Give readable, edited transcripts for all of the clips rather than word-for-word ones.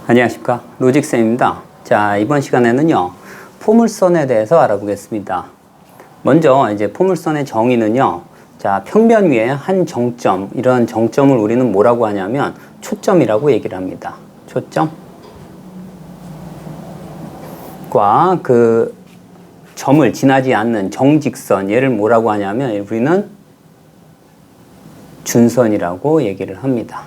안녕하십니까, 로직쌤입니다. 자, 이번 시간에는요 포물선에 대해서 알아보겠습니다. 먼저 이제 포물선의 정의는요, 자, 평면 위에 한 정점, 이런 정점을 우리는 뭐라고 하냐면 초점이라고 얘기를 합니다. 초점 과 그 점을 지나지 않는 정직선, 얘를 뭐라고 하냐면 우리는 준선이라고 얘기를 합니다.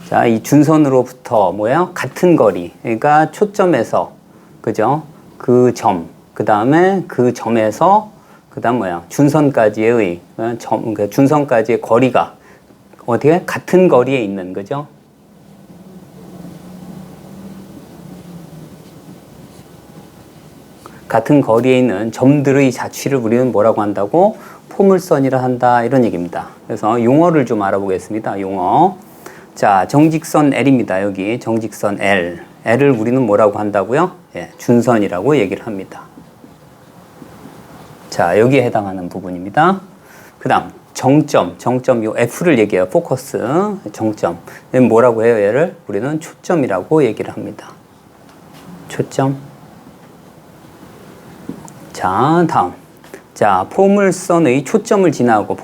자, 이 준선으로부터 뭐예요? 같은 거리. 그러니까 초점에서, 그죠? 그 점, 그 다음에 그 점에서, 그 다음 뭐야? 준선까지의 그 준선까지의 거리가 어떻게? 같은 거리에 있는, 그죠? 같은 거리에 있는 점들의 자취를 우리는 뭐라고 한다고? 포물선이라 한다, 이런 얘기입니다. 그래서 용어를 좀 알아보겠습니다. 용어. 자, 정직선 L입니다. 여기 정직선 L. L을 우리는 뭐라고 한다고요? 예, 준선이라고 얘기를 합니다. 자, 여기에 해당하는 부분입니다. 그 다음 정점 요 F를 얘기해요. 포커스, 정점. 얘는 뭐라고 해요? 얘를 우리는 초점이라고 얘기를 합니다. 초점. 자, 다음. 자, 포물선의 초점을 지나고,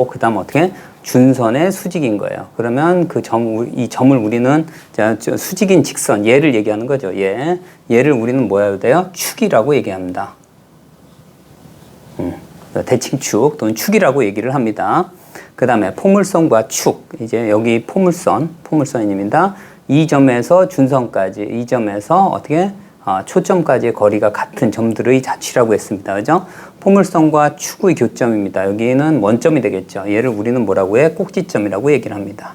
그 다음 어떻게? 준선의 수직인 거예요. 그러면 이 점을 우리는, 자, 수직인 직선, 얘를 얘기하는 거죠. 얘를 우리는 뭐라 해야 돼요? 축이라고 얘기합니다. 대칭축 또는 축이라고 얘기를 합니다. 그 다음에 포물선과 축, 이제 여기 포물선입니다. 이 점에서 준선까지, 이 점에서 어떻게? 초점까지의 거리가 같은 점들의 자취라고 했습니다. 그죠? 포물선과 축의 교점입니다. 여기는 원점이 되겠죠. 얘를 우리는 뭐라고 해? 꼭지점이라고 얘기를 합니다.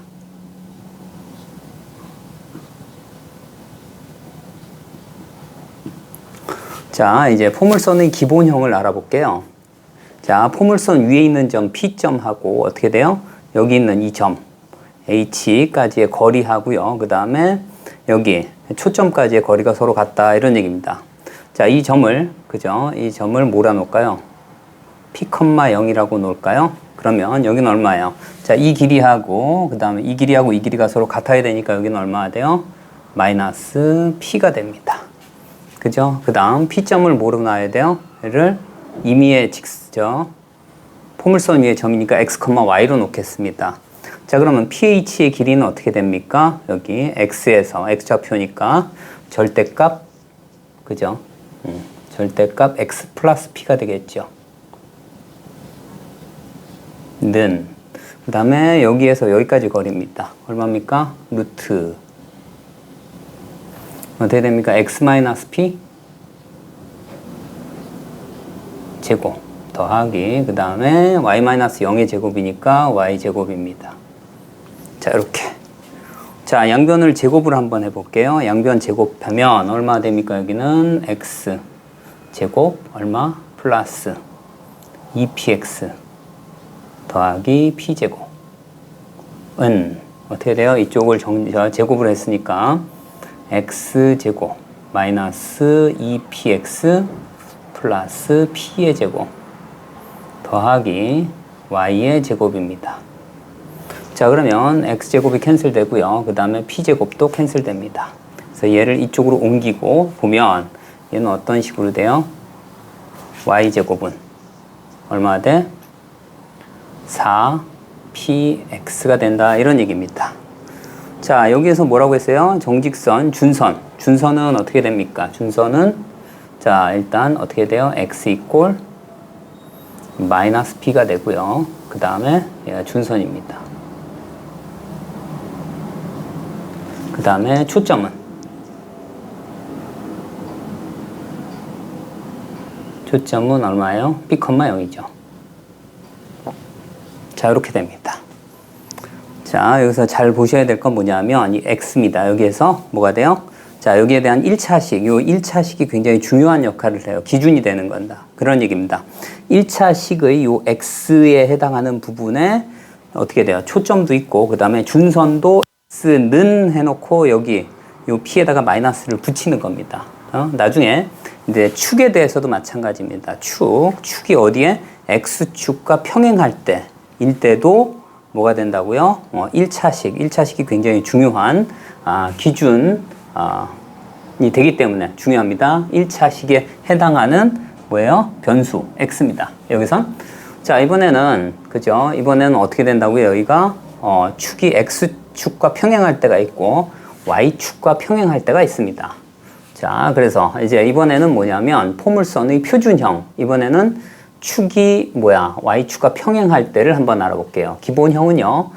자, 이제 포물선의 기본형을 알아볼게요. 자, 포물선 위에 있는 점 P점하고 어떻게 돼요? 여기 있는 이 점 H까지의 거리하고요. 그 다음에 여기 초점까지의 거리가 서로 같다, 이런 얘기입니다. 자, 이 점을, 그죠? 이 점을 뭐라 놓을까요? P,0이라고 놓을까요? 그러면 여기는 얼마예요? 자, 이 길이하고, 그 다음에 이 길이하고 이 길이가 서로 같아야 되니까 여기는 얼마가 돼요? 마이너스 P가 됩니다. 그죠? 그 다음 P점을 뭐로 놔야 돼요? 얘를 임의의 포물선 위의 점이니까 X, Y로 놓겠습니다. 자, 그러면 PH의 길이는 어떻게 됩니까? 여기 X에서, X좌표니까 절대값, 그죠? 절대값 X 플러스 P가 되겠죠. 그 다음에 여기에서 여기까지 거리입니다. 얼마입니까? 루트. 어떻게 됩니까? X 마이너스 P 제곱 더하기, 그 다음에 Y 마이너스 0의 제곱이니까 Y 제곱입니다. 자, 이렇게. 자, 양변을 제곱을 한번 해볼게요. 양변 제곱하면 얼마 됩니까? 여기는 X 제곱 얼마? 플러스 2PX 더하기 P제곱 은 어떻게 돼요? 이쪽을 제곱을 했으니까 X 제곱 마이너스 2PX 플러스 P의 제곱 더하기 Y의 제곱입니다. 자, 그러면 X제곱이 캔슬되고요. 그 다음에 P제곱도 캔슬됩니다. 그래서 얘를 이쪽으로 옮기고 보면 얘는 어떤 식으로 돼요? Y제곱은 얼마 돼? 4PX가 된다, 이런 얘기입니다. 자, 여기에서 뭐라고 했어요? 정직선, 준선은 어떻게 됩니까? 준선은, 자, 일단 어떻게 돼요? X 이꼴 마이너스 P가 되고요. 그 다음에 얘가 준선입니다. 그 다음에 초점은 얼마예요? P,0이죠. 자, 이렇게 됩니다. 자, 여기서 잘 보셔야 될 건 뭐냐면 이 X입니다. 여기에서 뭐가 돼요? 자, 여기에 대한 1차식, 이 1차식이 굉장히 중요한 역할을 해요. 기준이 되는 건다, 그런 얘기입니다. 1차식의 이 X에 해당하는 부분에 어떻게 돼요? 초점도 있고, 그 다음에 준선도 X는 해놓고 여기 요 P에다가 마이너스를 붙이는 겁니다. 나중에 이제 축에 대해서도 마찬가지입니다. 축이 어디에? X축과 평행할 때일 때도 뭐가 된다고요? 1차식이 굉장히 중요한 기준이 되기 때문에 중요합니다. 1차식에 해당하는 뭐예요? 변수 x입니다. 여기선 자 이번에는 그죠? 이번에는 어떻게 된다고요? 여기가 축이 x축과 평행할 때가 있고 y축과 평행할 때가 있습니다. 자 그래서 이제 이번에는 뭐냐면 포물선의 표준형, 이번에는 축이 y축과 평행할 때를 한번 알아볼게요. 기본형은요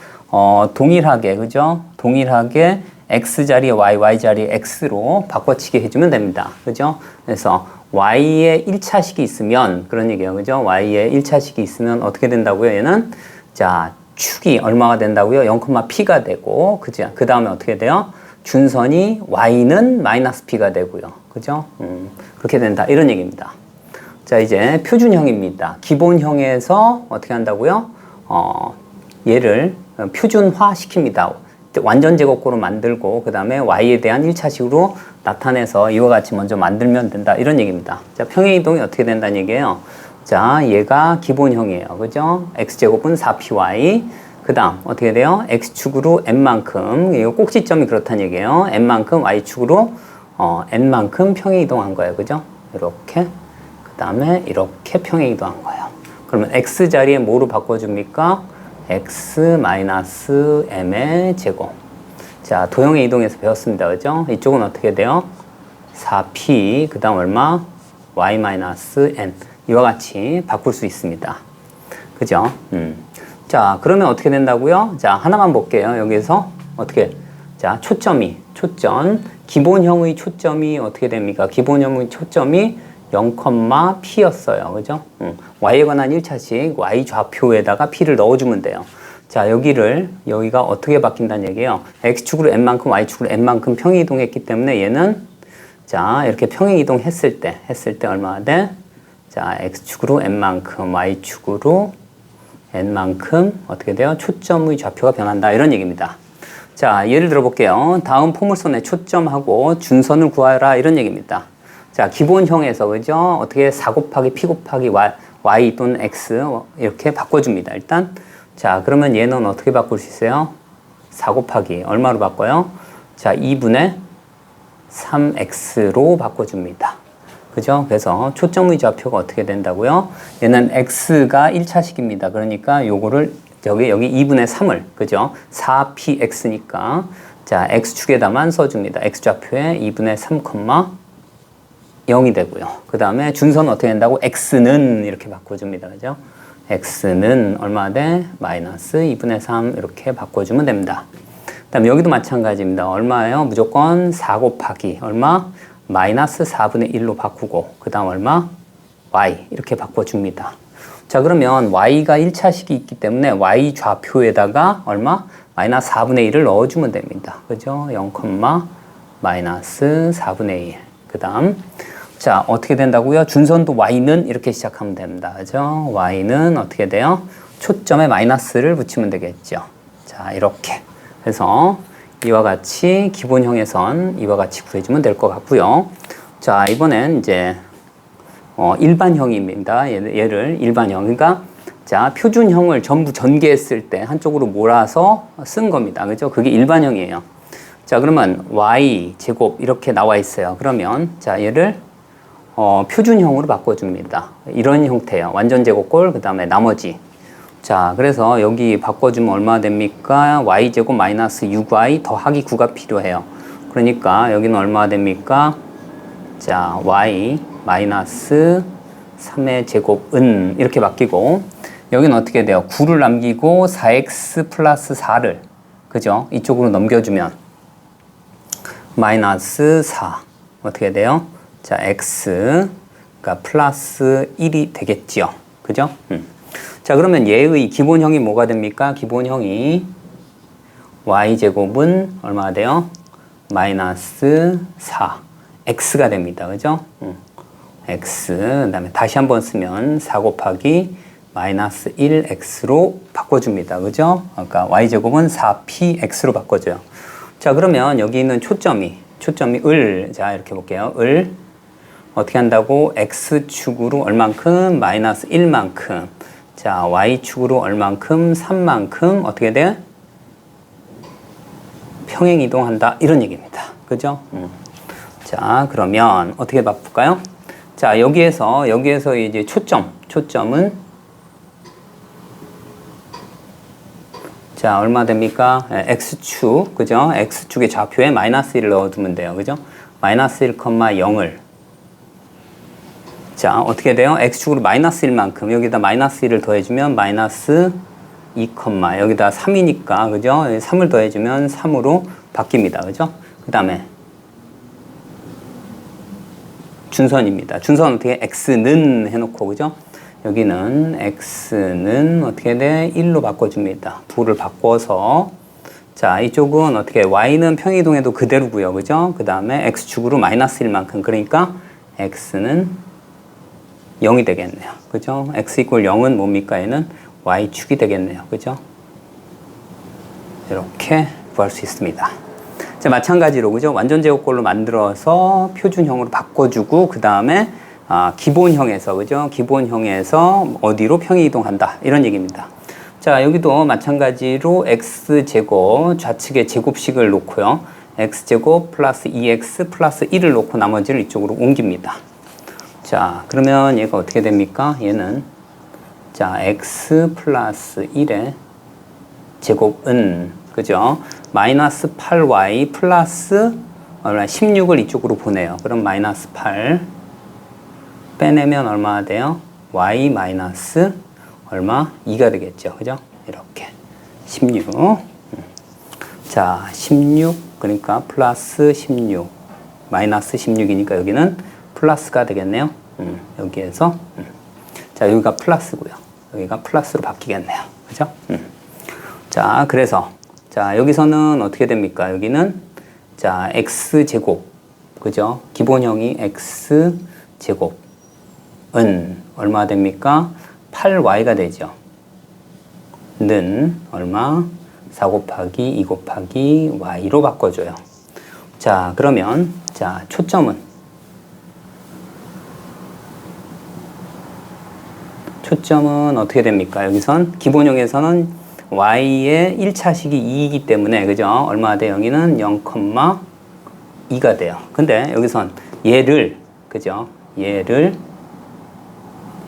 동일하게 그죠? 동일하게 x 자리에 y 자리에 x로 바꿔치기 해주면 됩니다. 그죠? 그래서 y의 1차식이 있으면 그런 얘기예요. 그죠? y의 1차식이 있으면 어떻게 된다고요? 얘는 자 축이 얼마가 된다고요? 0,p가 되고 그죠? 그 다음에 어떻게 돼요? 준선이 y는 마이너스 p가 되고요. 그죠? 그렇게 된다. 이런 얘기입니다. 자, 이제 표준형입니다. 기본형에서 어떻게 한다고요? 얘를 표준화 시킵니다. 완전 제곱구로 만들고 그 다음에 y에 대한 1차식으로 나타내서 이와 같이 먼저 만들면 된다. 이런 얘기입니다. 자, 평행이동이 어떻게 된다는 얘기예요? 자, 얘가 기본형이에요. 그죠? x제곱은 4py. 그 다음 어떻게 돼요? x축으로 n만큼, 이거 꼭지점이 그렇다는 얘기예요. n만큼 y축으로 n만큼 평행이동한 거예요. 그죠? 이렇게. 그 다음에 이렇게 평행이동한 거예요. 그러면 x 자리에 뭐로 바꿔줍니까? x-m의 제곱. 자, 도형의 이동에서 배웠습니다. 그죠? 이쪽은 어떻게 돼요? 4p, 그 다음 얼마? y-n. 이와 같이 바꿀 수 있습니다. 그죠? 자, 그러면 어떻게 된다고요? 자, 하나만 볼게요. 여기서 어떻게? 자, 초점. 기본형의 초점이 어떻게 됩니까? 기본형의 초점이 0,p였어요. 그죠? y에 관한 1차식 y 좌표에다가 p를 넣어주면 돼요. 자, 여기가 어떻게 바뀐다는 얘기예요? x축으로 n만큼 y축으로 n만큼 평행이동했기 때문에 얘는 자, 이렇게 평행이동했을 때 얼마나 돼? 자, x축으로 n만큼 y축으로 n만큼 어떻게 돼요? 초점의 좌표가 변한다. 이런 얘기입니다. 자, 예를 들어 볼게요. 다음 포물선의 초점하고 준선을 구하라. 이런 얘기입니다. 자, 기본형에서 그죠? 어떻게 4 곱하기 p 곱하기 y 또는 x 이렇게 바꿔줍니다. 일단 자, 그러면 얘는 어떻게 바꿀 수 있어요? 4 곱하기 얼마로 바꿔요? 자, 2분의 3x로 바꿔줍니다. 그죠? 그래서 초점의 좌표가 어떻게 된다고요? 얘는 x가 1차식입니다. 그러니까 요거를 여기 2분의 3을 그죠? 4px니까 자, x축에다만 써줍니다. x좌표에 2분의 3, 0이 되고요. 그 다음에 준선은 어떻게 된다고? x는 이렇게 바꿔줍니다. 그죠? x는 얼마 돼? 마이너스 2분의 3 이렇게 바꿔주면 됩니다. 그 다음에 여기도 마찬가지입니다. 얼마예요? 무조건 4 곱하기 얼마? 마이너스 4분의 1로 바꾸고 그 다음 얼마? y 이렇게 바꿔줍니다. 자, 그러면 y가 1차식이 있기 때문에 y 좌표에다가 얼마? 마이너스 4분의 1을 넣어주면 됩니다. 그죠? 0, 마이너스 4분의 1. 그 다음 자, 어떻게 된다고요? 준선도 y는 이렇게 시작하면 됩니다. 그죠? y는 어떻게 돼요? 초점에 마이너스를 붙이면 되겠죠. 자, 이렇게. 그래서 이와 같이 기본형에선 이와 같이 구해주면 될 것 같고요. 자, 이번엔 이제 일반형입니다. 얘를 일반형. 그러니까 자, 표준형을 전부 전개했을 때 한쪽으로 몰아서 쓴 겁니다. 그죠? 그게 일반형이에요. 자, 그러면 y 제곱 이렇게 나와 있어요. 그러면 자, 얘를 표준형으로 바꿔줍니다. 이런 형태예요. 완전 제곱꼴 그 다음에 나머지. 자, 그래서 여기 바꿔주면 얼마 됩니까? y제곱 마이너스 6y 더하기 9가 필요해요. 그러니까 여기는 얼마 됩니까? 자, y 마이너스 3의 제곱은 이렇게 바뀌고 여기는 어떻게 돼요? 9를 남기고 4x 플러스 4를 그죠? 이쪽으로 넘겨주면 마이너스 4 어떻게 돼요? 자, x가 플러스 1이 되겠죠. 그죠? 자, 그러면 얘의 기본형이 뭐가 됩니까? 기본형이 y제곱은 얼마가 돼요? 마이너스 4 x가 됩니다. 그죠? x 그 다음에 다시 한번 쓰면 4 곱하기 마이너스 1x로 바꿔줍니다. 그죠? 아까 y제곱은 4px로 바꿔줘요. 자, 그러면 여기 있는 초점이 을, 자, 이렇게 볼게요. 을 어떻게 한다고? x축으로 얼만큼? 마이너스 1만큼. 자, y축으로 얼만큼, 3만큼 어떻게 돼? 평행 이동한다. 이런 얘기입니다. 그죠? 자, 그러면 어떻게 바꿀까요? 자, 여기에서 이제 초점은 자, 얼마 됩니까? x축, 그죠? x축의 좌표에 마이너스 1을 넣어두면 돼요. 그죠? 마이너스 1, 0을 자, 어떻게 돼요? x축으로 마이너스 1만큼 여기다 마이너스 1을 더해주면 마이너스 2, 여기다 3이니까 그죠? 3을 더해주면 3으로 바뀝니다. 그죠? 그 다음에 준선입니다. 준선 어떻게 x는 해놓고 그죠? 여기는 x는 어떻게 돼? 1로 바꿔줍니다. 부를 바꿔서 자, 이쪽은 어떻게 y는 평행이동해도 그대로고요. 그죠? 그 다음에 x축으로 마이너스 1만큼 그러니까 x는 0이 되겠네요. 그죠? x 이퀄 0은 뭡니까? 얘는 y축이 되겠네요. 그죠? 이렇게 구할 수 있습니다. 자, 마찬가지로 그죠? 완전 제곱꼴로 만들어서 표준형으로 바꿔주고 그 다음에 기본형에서 그죠? 기본형에서 어디로 평행 이동한다 이런 얘기입니다. 자, 여기도 마찬가지로 x제곱 좌측에 제곱식을 놓고요. x제곱 플러스 2x 플러스 1을 놓고 나머지를 이쪽으로 옮깁니다. 자, 그러면 얘가 어떻게 됩니까? 얘는 자, x 플러스 1의 제곱은 그죠? 마이너스 8y 플러스 16을 이쪽으로 보내요. 그럼 마이너스 8 빼내면 얼마나 돼요? y 마이너스 얼마? 2가 되겠죠. 그죠? 이렇게 16 자, 16 그러니까 플러스 16 마이너스 16이니까 여기는 플러스가 되겠네요. 여기에서 자, 여기가 플러스고요. 여기가 플러스로 바뀌겠네요. 그죠? 자, 그래서 자, 여기서는 어떻게 됩니까? 여기는 자, x제곱 그죠? 기본형이 x제곱은 얼마 됩니까? 8y가 되죠. 는 얼마? 4 곱하기 2 곱하기 y로 바꿔줘요. 자, 그러면 자, 초점은 어떻게 됩니까? 여기선 기본형에서는 y의 1차식이 2이기 때문에 그죠? 얼마 돼요? 여기는 0,2가 돼요. 근데 여기선 얘를 그죠? 얘를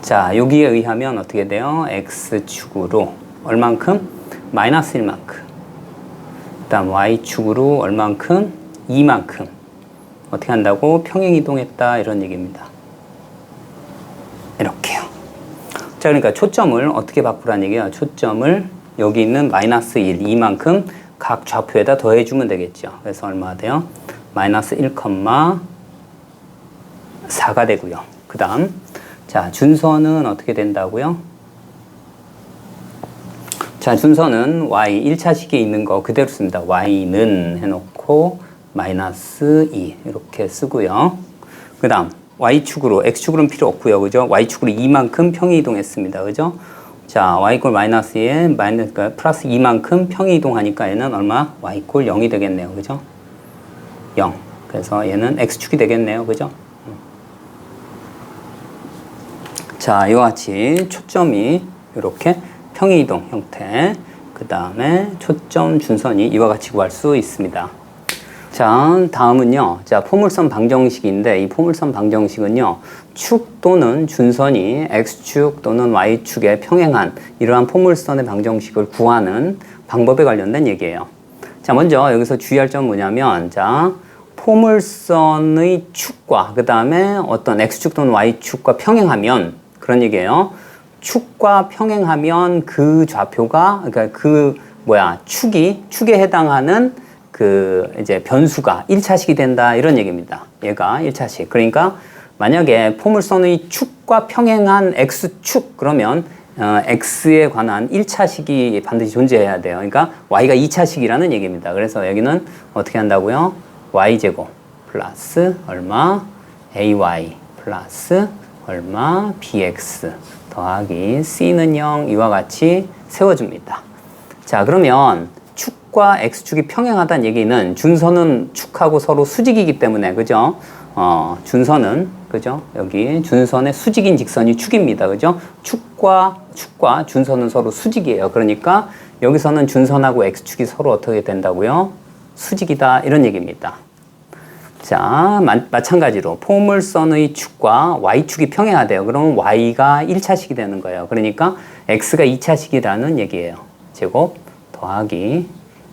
자, 여기에 의하면 어떻게 돼요? x축으로 얼만큼? 마이너스 1만큼 그 다음 y축으로 얼만큼? 2만큼 어떻게 한다고? 평행 이동했다 이런 얘기입니다. 이렇게요. 자, 그러니까 초점을 어떻게 바꾸라는 얘기예요? 초점을 여기 있는 마이너스 1, 2만큼 각 좌표에다 더해주면 되겠죠. 그래서 얼마 돼요? 마이너스 1,4가 되고요. 그 다음 자, 준선은 어떻게 된다고요? 자, 준선은 y 1차식에 있는 거 그대로 씁니다. y는 해놓고 마이너스 2 이렇게 쓰고요. 그 다음 y축으로 x축으로는 필요 없고요. 그죠? y축으로 2만큼 평행 이동했습니다. 그죠? 자, y 이퀄 마이너스 2에 마이너스 플러스 2만큼 평행 이동하니까 얘는 얼마? y 이퀄 0이 되겠네요. 그죠? 0. 그래서 얘는 x축이 되겠네요. 그죠? 자, 이와 같이 초점이 이렇게 평행 이동 형태, 그 다음에 초점 준선이 이와 같이 구할 수 있습니다. 자, 다음은요. 자, 포물선 방정식인데 이 포물선 방정식은요. 축 또는 준선이 x축 또는 y축에 평행한 이러한 포물선의 방정식을 구하는 방법에 관련된 얘기예요. 자, 먼저 여기서 주의할 점은 뭐냐면 자, 포물선의 축과 그 다음에 어떤 x축 또는 y축과 평행하면 그런 얘기예요. 축과 평행하면 그 좌표가 그러니까 축에 해당하는 그 이제 변수가 1차식이 된다 이런 얘기입니다. 얘가 1차식. 그러니까 만약에 포물선의 축과 평행한 x축 그러면 x에 관한 1차식이 반드시 존재해야 돼요. 그러니까 y가 2차식이라는 얘기입니다. 그래서 여기는 어떻게 한다고요? y제곱 플러스 얼마 ay 플러스 얼마 bx 더하기 c는 0 이와 같이 세워줍니다. 자, 그러면 축과 x축이 평행하다는 얘기는 준선은 축하고 서로 수직이기 때문에 그죠? 준선은, 그죠? 여기 준선의 수직인 직선이 축입니다. 그죠? 축과 준선은 서로 수직이에요. 그러니까 여기서는 준선하고 x축이 서로 어떻게 된다고요? 수직이다. 이런 얘기입니다. 자, 마찬가지로 포물선의 축과 y축이 평행하대요. 그러면 y가 1차식이 되는 거예요. 그러니까 x가 2차식이라는 얘기예요. 제곱 더하기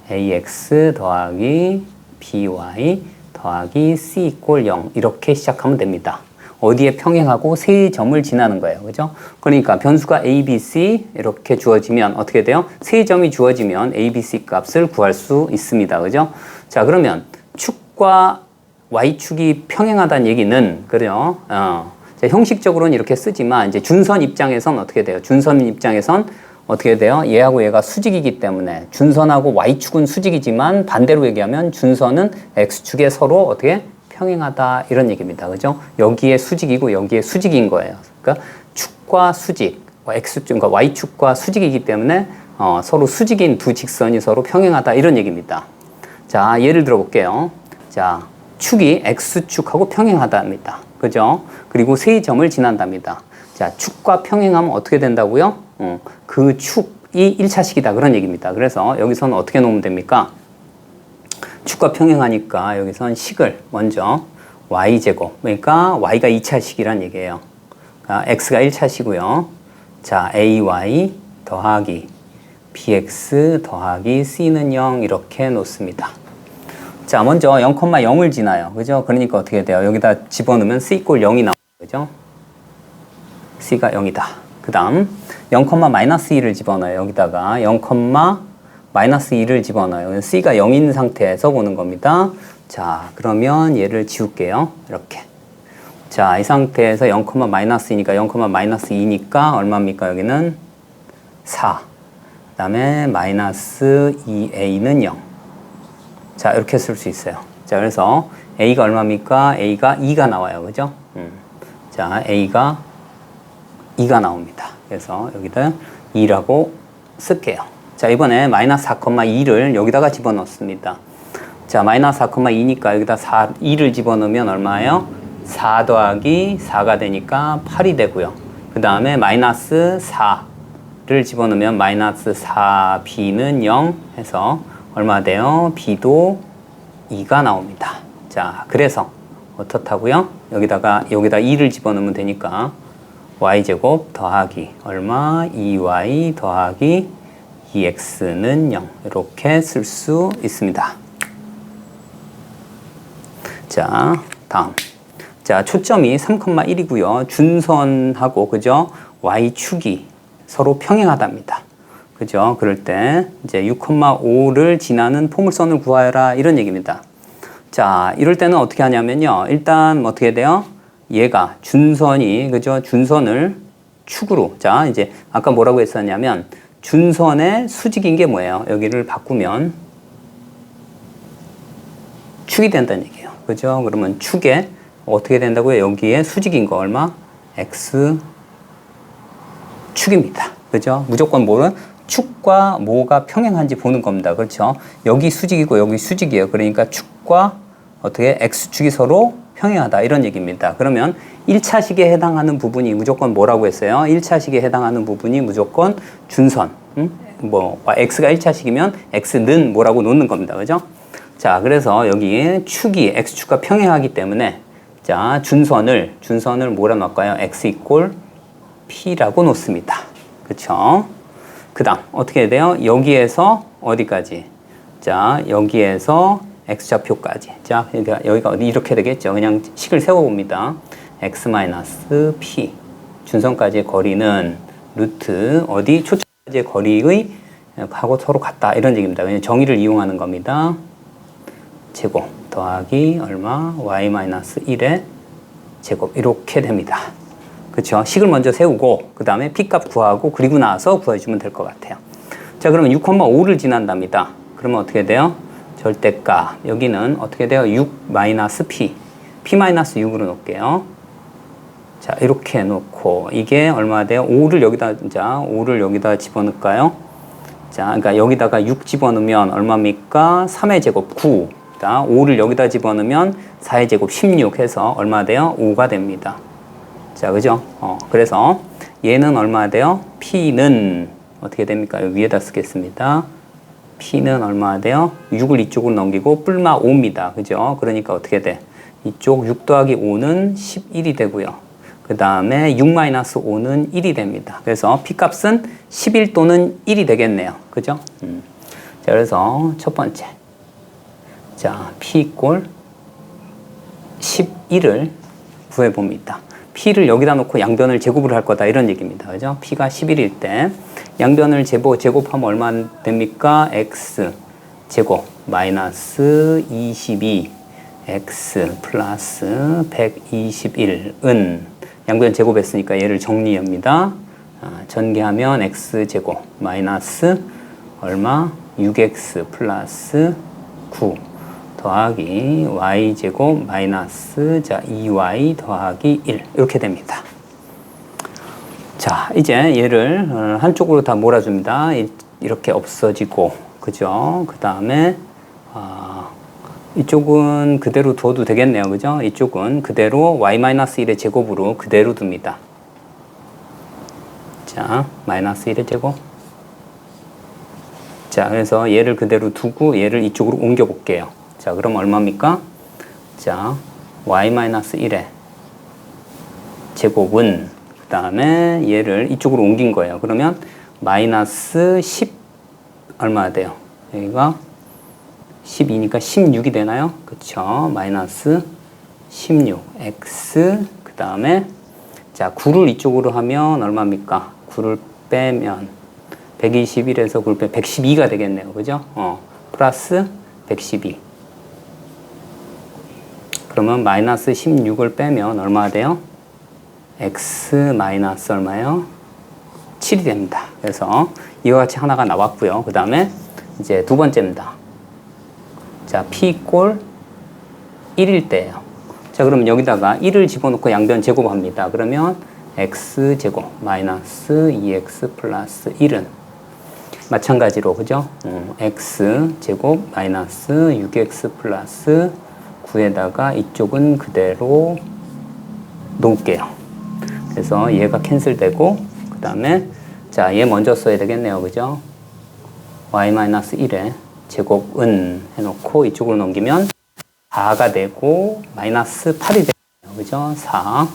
ax 더하기 by 더하기 c 이꼴 0 이렇게 시작하면 됩니다. 어디에 평행하고 세 점을 지나는 거예요. 그죠? 그러니까 변수가 a, b, c 이렇게 주어지면 어떻게 돼요? 세 점이 주어지면 a, b, c 값을 구할 수 있습니다. 그죠? 자, 그러면 축과 y축이 평행하다는 얘기는 그래요. 자, 형식적으로는 이렇게 쓰지만 이제 준선 입장에선 어떻게 돼요? 준선 입장에선 어떻게 돼요? 얘하고 얘가 수직이기 때문에 준선하고 y축은 수직이지만 반대로 얘기하면 준선은 x축에 서로 어떻게 평행하다 이런 얘기입니다. 그죠? 여기에 수직이고 여기에 수직인 거예요. 그러니까 축과 수직, x축, 그러니까 y축과 수직이기 때문에 서로 수직인 두 직선이 서로 평행하다 이런 얘기입니다. 자, 예를 들어 볼게요. 자, 축이 x축하고 평행하답니다. 그죠? 그리고 세 점을 지난답니다. 자, 축과 평행하면 어떻게 된다고요? 그 축이 1차식이다 그런 얘기입니다. 그래서 여기서는 어떻게 놓으면 됩니까? 축과 평행하니까 여기선 식을 먼저 y제곱, 그러니까 y가 2차식이란 얘기예요. 그러니까 x가 1차식이고요. 자, ay 더하기 bx 더하기 c는 0 이렇게 놓습니다. 자, 먼저 0,0을 지나요. 그죠? 그러니까 어떻게 돼요? 여기다 집어넣으면 c 이꼴 0이 나와요. 그죠? c가 0이다. 그 다음 0,-2를 집어넣어요. 여기다가 0,-2를 집어넣어요. c가 0인 상태에서 보는 겁니다. 자, 그러면 얘를 지울게요. 이렇게. 자, 이 상태에서 0,-2니까 0,-2니까 얼마입니까? 여기는 4. 그 다음에 마이너스 2a는 0. 자, 이렇게 쓸 수 있어요. 자, 그래서 a가 얼마입니까? a가 2가 나와요. 그죠? 자, a가 2가 나옵니다. 그래서 여기다 2라고 쓸게요. 자, 이번에 마이너스 4,2를 여기다가 집어넣습니다. 자, 마이너스 4,2니까 여기다 2를 집어넣으면 얼마예요? 4 더하기 4가 되니까 8이 되고요. 그 다음에 마이너스 4를 집어넣으면 마이너스 4b는 0 해서 얼마 돼요? b도 2가 나옵니다. 자, 그래서 어떻다고요? 여기다 2를 집어넣으면 되니까 y제곱 더하기 얼마? 2y 더하기 2x는 0 이렇게 쓸 수 있습니다. 자, 다음. 자, 초점이 3,1이고요. 준선하고 그죠? y축이 서로 평행하답니다. 그죠? 그럴 때 이제 6,5를 지나는 포물선을 구하여라 이런 얘기입니다. 자, 이럴 때는 어떻게 하냐면요. 일단 어떻게 돼요? 얘가 준선이 그죠? 준선을 축으로. 자, 이제 아까 뭐라고 했었냐면 준선의 수직인 게 뭐예요? 여기를 바꾸면 축이 된다는 얘기예요. 그죠? 그러면 축에 어떻게 된다고요? 여기에 수직인 거 얼마? x 축입니다. 그죠? 무조건 뭐는 축과 뭐가 평행한지 보는 겁니다. 그렇죠? 여기 수직이고 여기 수직이에요. 그러니까 축과 어떻게 x축이 서로 평행하다 이런 얘기입니다. 그러면 1차식에 해당하는 부분이 무조건 뭐라고 했어요? 1차식에 해당하는 부분이 무조건 준선. x가 1차식이면 x는 뭐라고 놓는 겁니다. 그죠? 자, 그래서 여기 축이 x축과 평행하기 때문에 자, 준선을 뭐라 놓을까요? x 이꼴 p라고 놓습니다. 그렇죠? 그 다음 어떻게 해야 돼요? 여기에서 어디까지? 자, 여기에서 x좌표까지. 자, 여기가 어디 이렇게 되겠죠? 그냥 식을 세워봅니다. x-p 준선까지의 거리는 루트 어디? 초점까지의 거리의 하고 서로 같다 이런 얘기입니다. 그냥 정의를 이용하는 겁니다. 제곱 더하기 얼마? y-1의 제곱 이렇게 됩니다. 그렇죠? 식을 먼저 세우고 그 다음에 p값 구하고 그리고 나서 구해주면 될 것 같아요. 자, 그러면 6,5를 지난답니다. 그러면 어떻게 돼요? 절대값 여기는 어떻게 돼요? 6-p p-6으로 놓을게요. 자, 이렇게 놓고 이게 얼마 돼요? 5를 여기다 집어넣을까요? 자, 그러니까 여기다가 6 집어넣으면 얼마입니까? 3의 제곱 9. 되겠습니다. 5를 여기다 집어넣으면 4의 제곱 16 해서 얼마 돼요? 5가 됩니다. 자, 그죠? 그래서 얘는 얼마 돼요? P는 어떻게 됩니까? 여기 위에다 쓰겠습니다. P는 얼마 돼요? 6을 이쪽으로 넘기고 뿔마 5입니다. 그죠? 그러니까 어떻게 돼? 이쪽 6 더하기 5는 11이 되고요. 그 다음에 6-5는 1이 됩니다. 그래서 P값은 11 또는 1이 되겠네요. 그죠? 자, 그래서 첫 번째. 자, P 꼴 11을 구해봅니다. P를 여기다 놓고 양변을 제곱을 할 거다 이런 얘기입니다. 그죠? P가 11일 때 양변을 제곱하면 얼마 됩니까? X 제곱 마이너스 22 X 플러스 121은 양변 제곱했으니까 얘를 정리합니다. 전개하면 X 제곱 마이너스 얼마? 6X 플러스 9 더하기 Y 제곱 마이너스 자 2Y 더하기 1 이렇게 됩니다. 자, 이제 얘를 한쪽으로 다 몰아줍니다. 이렇게 없어지고, 그죠? 그 다음에 이쪽은 그대로 둬도 되겠네요. 그죠? 이쪽은 그대로 y-1의 제곱으로 그대로 둡니다. 자, 마이너스 1의 제곱. 자, 그래서 얘를 그대로 두고 얘를 이쪽으로 옮겨 볼게요. 자, 그럼 얼마입니까? 자, y-1의 제곱은 그 다음에 얘를 이쪽으로 옮긴 거예요. 그러면 마이너스 10 얼마 돼요? 여기가 12니까 16이 되나요? 그쵸? 마이너스 16 x 그 다음에 자 9를 이쪽으로 하면 얼마입니까? 9를 빼면 121에서 9를 빼 112가 되겠네요. 그죠? 플러스 112 그러면 마이너스 16을 빼면 얼마가 돼요? x 마이너스 얼마예요? 7이 됩니다. 그래서 이와 같이 하나가 나왔고요. 그 다음에 이제 두 번째입니다. 자, P 꼴 1일 때예요. 자, 그럼 여기다가 1을 집어넣고 양변 제곱합니다. 그러면 x 제곱 마이너스 2x 플러스 1은 마찬가지로 그죠? x 제곱 마이너스 6x 플러스 9에다가 이쪽은 그대로 놓을게요. 그래서 얘가 캔슬되고 그 다음에 자, 얘 먼저 써야 되겠네요. 그죠? y-1의 제곱은 해놓고 이쪽으로 넘기면 4가 되고 마이너스 8이 되네요. 그죠? 4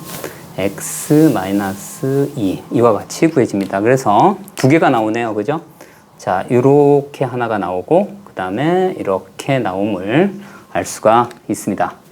x 마이너스 2 이와 같이 구해집니다. 그래서 두 개가 나오네요. 그죠? 자, 이렇게 하나가 나오고 그 다음에 이렇게 나옴을 알 수가 있습니다.